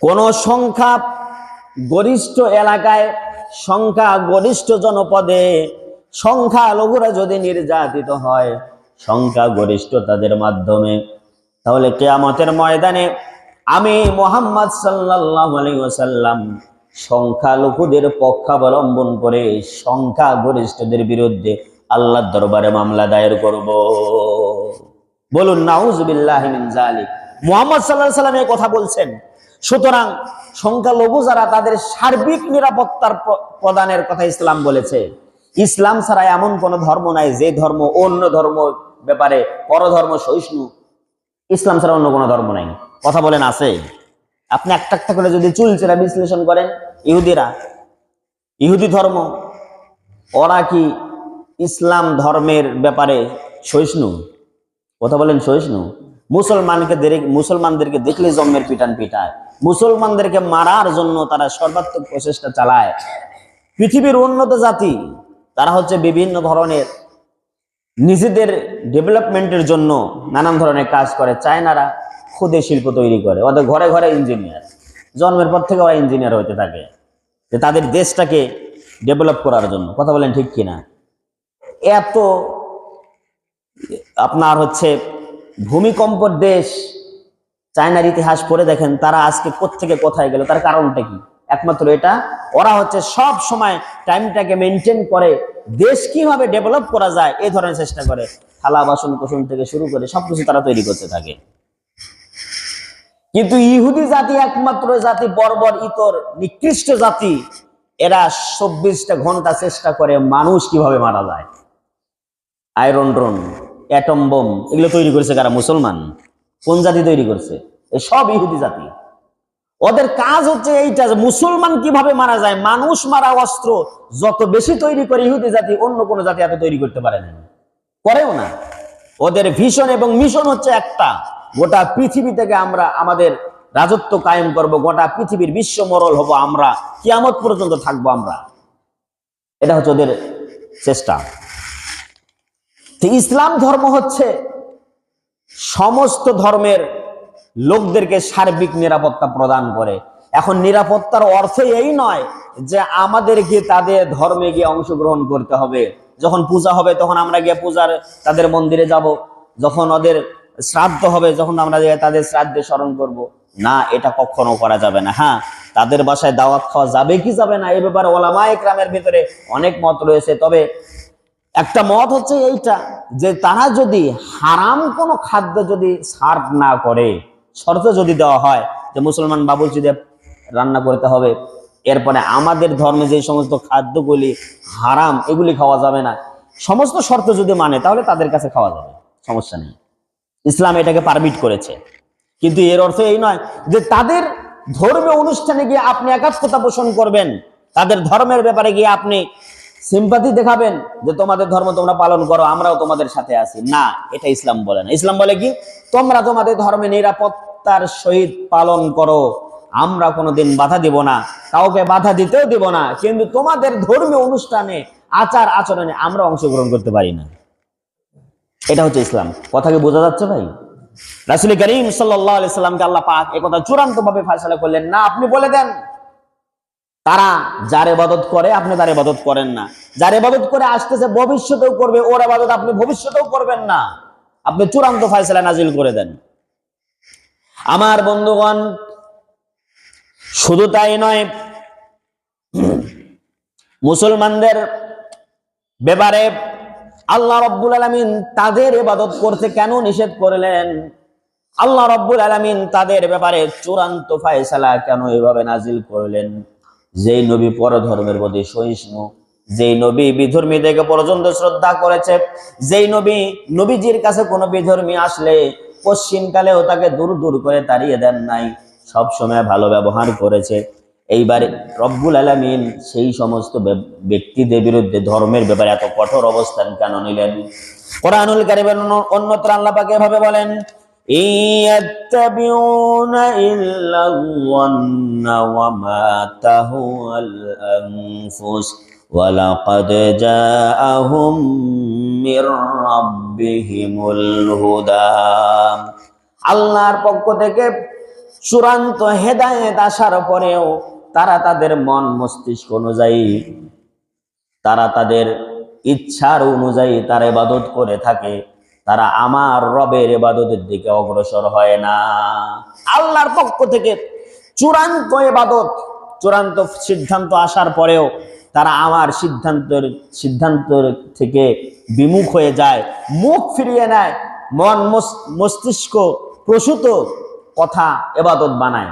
কোন সংখ্যা গরিষ্ঠ এলাকায়, সংখ্যা গরিষ্ঠ জনপদে সংখ্যালঘুরা যদি নির্যাতিত হয় সংখ্যা গরিষ্ঠ তাদের মাধ্যমে, তাহলে কিয়ামতের ময়দানে আমি মুহাম্মদ সাল্লাল্লাহু আলাইহি ওয়াসাল্লাম সংখ্যালঘুদের পক্ষাবলম্বন করে সংখ্যা গরিষ্ঠদের বিরুদ্ধে আল্লাহর দরবারে মামলা দায়ের করব। বলুন নাউজুবিল্লাহি মিন যালিক। মুহাম্মদ সাল্লাল্লাহু আলাইহি ওয়াসাল্লাম এই কথা বলছেন। সুতরাং সংখ্যালঘু যারা, তাদের সার্বিক নিরাপত্তার প্রদানের কথা ইসলাম বলেছে। ইসলাম ছাড়া এমন কোন ধর্ম নাই যে ধর্ম অন্য ধর্ম ব্যাপারে পরধর্ম সহিষ্ণু। ইসলাম ছাড়া অন্য কোনো ধর্ম নাই। কথা বলেন আছে? আপনি একটা একটা করে যদি চুলচেরা বিশ্লেষণ করেন, ইহুদি ধর্ম, ওরা কি ইসলাম ধর্মের ব্যাপারে সহিষ্ণু? কথা বলেন সহিষ্ণু? মুসলমানদেরকে দেখলে জন্মের পিটান পিটায়, মুসলমানদেরকে মারার জন্য তারা সর্বাত্মক প্রচেষ্টা চালায়। পৃথিবীর উন্নত জাতি, তারা হচ্ছে বিভিন্ন ধরনের নিজেদের ডেভেলপমেন্টের জন্য নানান ধরনের কাজ করে। চায়নারা খুদে শিল্প তৈরি করে, ওদের ঘরে ঘরে ইঞ্জিনিয়ার, জন্মের পর থেকে ওরা ইঞ্জিনিয়ার হতে থাকে যে তাদের দেশটাকে ডেভেলপ করার জন্য। কথা বলেন ঠিক কিনা? এত আপনার হচ্ছে ভূমিকম্পর দেশ চায়নার ইতিহাস পড়ে দেখেন, তারা আজকে কোত্থেকে কোথায় গেল, তার কারণটা কি? একমাত্র এটা, ওরা হচ্ছে সব সময় টাইমটাকে মেনটেন করে, দেশ কিভাবে ডেভেলপ করা যায় এই ধরনের চেষ্টা করে। থালা বাসন কোসন থেকে শুরু করে সবকিছু তারা তৈরি করতে থাকে। কিন্তু ইহুদি জাতি একমাত্র জাতি, বর্বর ইতর নিকৃষ্ট জাতি, এরা 24টা ঘন্টা চেষ্টা করে মানুষ কিভাবে মারা যায়। আয়রন ড্রোন, অ্যাটম বোম, এগুলো তৈরি করেছে কারা? মুসলমান। কোন জাতি তৈরি করছে? এই সব ইহুদি জাতি। ওদের কাজ হচ্ছে এইটা, যে মুসলমান কিভাবে মারা যায়, মানুষ মারা অস্ত্র যত বেশি তৈরি করে ইহুদি জাতি, অন্য কোন জাতি এত তৈরি করতে পারে না, করেও না। ওদের ভিশন এবং মিশন হচ্ছে একটা, গোটা পৃথিবী থেকে আমরা আমাদের রাজত্ব কায়েম করব, গোটা পৃথিবীর বিশ্ব মরল হব আমরা, কিয়ামত পর্যন্ত থাকবো আমরা। এটা হচ্ছে ওদের চেষ্টা। ইসলাম ধর্ম হচ্ছে সমস্ত ধর্মের লোকদেরকে সার্বিক নিরাপত্তা প্রদান করে। এখন নিরাপত্তার অর্থ এই নয় যে আমাদেরকে তাদের ধর্মে গিয়ে অংশগ্রহণ করতে হবে। যখন পূজা হবে তখন আমরা গিয়ে তাদের মন্দিরে যাব, যখন ওদের শ্রাদ্ধ হবে যখন আমরা তাদের শ্রাদ্ধে স্মরণ করব না, এটা কখনো করা যাবে না। হ্যাঁ, তাদের বাসায় দাওয়াত খাওয়া যাবে কি যাবে না, এই ব্যাপারে ওলামায়ে কেরামের ভিতরে অনেক মত রয়েছে। তবে একটা মত হচ্ছে এইটা, যে তারা যদি হারাম কোনো খাদ্য যদি সার্ভ না করে, শর্ত যদি দেওয়া হয় যে মুসলমান বাবুর্চি দিয়ে রান্না করতে হবে, এরপরে আমাদের ধর্মে যে সমস্ত খাদ্যগুলি হারাম এগুলি খাওয়া যাবে না, সমস্ত শর্ত যদি মানে, তাহলে তাদের কাছে খাওয়া যাবে, সমস্যা নেই। ইসলাম এটাকে পারমিট করেছে। কিন্তু এর অর্থ এই নয় যে তাদের ধর্মীয় অনুষ্ঠানে গিয়ে আপনি একাত্মতা পোষণ করবেন, তাদের ধর্মের ব্যাপারে গিয়ে আপনি সিম্পাথি দেখাবেন যে তোমাদের ধর্ম তোমরা পালন করো, আমরাও তোমাদের সাথে আছি। না, এটা ইসলাম বলে না। ইসলাম বলে কি, তোমরা তোমাদের ধর্মে নিরাপত্তার সহিত পালন করো, আমরা কোনোদিন বাধা দিব না, কাউকে বাধা দিতেও দিব না, কিন্তু তোমাদের ধর্মীয় অনুষ্ঠানে আচার আচরণে আমরা অংশগ্রহণ করতে পারি না। এটা হচ্ছে ইসলাম। কথা কি বোঝা যাচ্ছে ভাই? রাসূল করিম সাল্লাল্লাহু আলাইহি সাল্লামকে আল্লাহ পাক একথা চূড়ান্তভাবে ফয়সালা করলেন, না আপনি বলে দেন তারা যার ইবাদত করে আপনি তার ইবাদত করেন না, যার ইবাদত করে আসতেছে ভবিষ্যতেও করবে, ওর ইবাদত আপনি ভবিষ্যতেও করবেন না। আপনি চূড়ান্ত ফয়সালা নাজিল করে দেন। আমার বন্ধুগণ, শুধু তাই নয়, মুসলমানদের ব্যাপারে আল্লাহ রাব্বুল আলামিন তাদের ইবাদত করতে কেন নিষেধ করলেন? আল্লাহ রাব্বুল আলামিন তাদের ব্যাপারে চূড়ান্ত ফয়সালা কেন এভাবে নাজিল করলেন? যেই নবী পরধর্মের প্রতি সহিষ্ণু, যেই নবী বিধর্মীদেরকে পর্যন্ত শ্রদ্ধা করেছে, যেই নবীজির কাছে কোনো বিধর্মী আসলে পশ্চিমকালেও তাকে দূর দূর করে তাড়িয়ে দেন নাই, সব সময় ভালো ব্যবহার করেছে, এইবার রব্বুল আলামিন সেই সমস্ত ব্যক্তিদের বিরুদ্ধে ধর্মের ব্যাপারে এত কঠোর অবস্থান কেন নিলেন? কোরআনুল কারীমের অন্যত্র আল্লাহ পাক এভাবে বলেন, ইয়াত্তাবিউনা ইল্লা যান্না ওয়া মা তাহুয়াল আনফুস ওয়া লাকাদ জাআহুম মির রাব্বিহিমুল হুদা। আল্লাহর পক্ষ থেকে চূড়ান্ত হেদায়েত আসার পরেও তারা তাদের মন মস্তিষ্ক অনুযায়ী, তারা তাদের ইচ্ছার অনুযায়ী তারা ইবাদত করে থাকে, তারা আমার রবের ইবাদতের দিকে অগ্রসর হয় না। আল্লাহর পক্ষ থেকে চূড়ান্ত ইবাদত, চূড়ান্ত সিদ্ধান্ত আসার পরেও তারা আমার সিদ্ধান্ত থেকে বিমুখ হয়ে যায়, মুখ ফিরিয়ে নেয়, মন মস্তিষ্ক প্রসূত কথা ইবাদত বানায়।